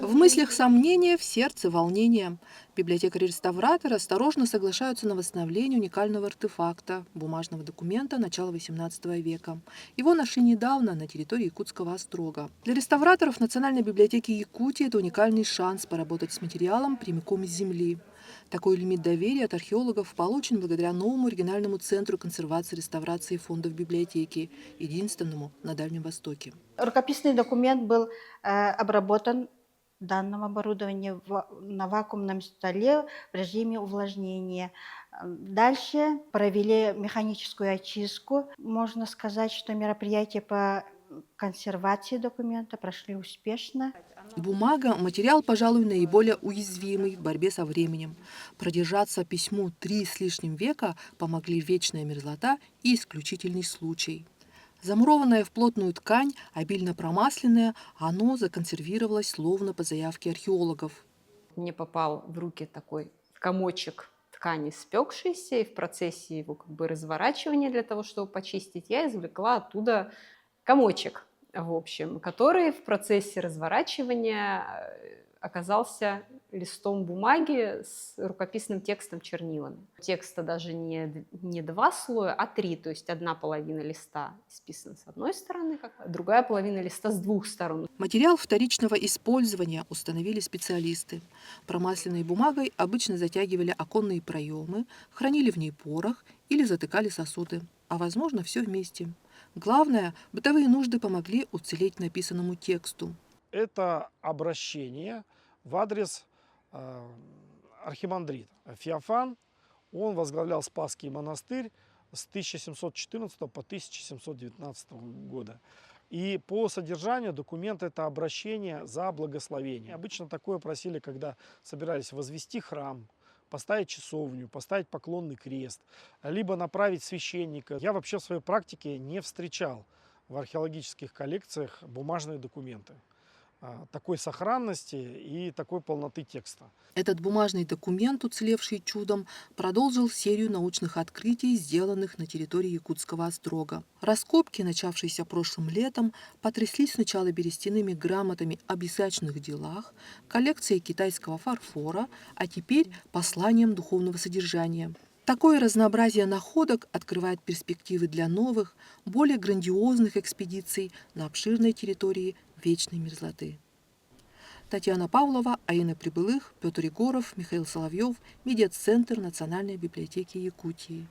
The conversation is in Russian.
В мыслях сомнения, в сердце волнение. Библиотекари-реставраторы осторожно соглашаются на восстановление уникального артефакта, бумажного документа начала XVIII века. Его нашли недавно на территории Якутского острога. Для реставраторов Национальной библиотеки Якутии это уникальный шанс поработать с материалом прямиком из земли. Такой лимит доверия от археологов получен благодаря новому региональному центру консервации и реставрации фондов библиотеки, единственному на Дальнем Востоке. Рукописный документ был обработан данным оборудованием на вакуумном столе в режиме увлажнения. Дальше провели механическую очистку. Можно сказать, что мероприятия по консервации документа прошли успешно. Бумага – материал, пожалуй, наиболее уязвимый в борьбе со временем. Продержаться письму 3 с лишним века помогли вечная мерзлота и исключительный случай. Замурованное в плотную ткань, обильно промасленное, оно законсервировалось словно по заявке археологов. Мне попал в руки такой комочек ткани спекшийся, и в процессе его разворачивания для того, чтобы почистить, я извлекла оттуда комочек, в общем, который в процессе разворачивания оказался листом бумаги с рукописным текстом чернилами. Текста даже не 2 слоя, а 3, то есть одна половина листа исписана с одной стороны, другая половина листа с 2 сторон. Материал вторичного использования установили специалисты. Промасленной бумагой обычно затягивали оконные проемы, хранили в ней порох или затыкали сосуды, а возможно все вместе. Главное, бытовые нужды помогли уцелеть написанному тексту. Это обращение в адрес архимандрита Феофан. Он возглавлял Спасский монастырь с 1714 по 1719 года. И по содержанию документа это обращение за благословение. Обычно такое просили, когда собирались возвести храм, поставить часовню, поставить поклонный крест, либо направить священника. Я вообще в своей практике не встречал в археологических коллекциях бумажные документы такой сохранности и такой полноты текста. Этот бумажный документ, уцелевший чудом, продолжил серию научных открытий, сделанных на территории Якутского острога. Раскопки, начавшиеся прошлым летом, потрясли сначала берестяными грамотами об исачных делах, коллекцией китайского фарфора, а теперь посланием духовного содержания. Такое разнообразие находок открывает перспективы для новых, более грандиозных экспедиций на обширной территории вечной мерзлоты. Татьяна Павлова, Аина Прибылых, Петр Егоров, Михаил Соловьев, Медиацентр Национальной библиотеки Якутии.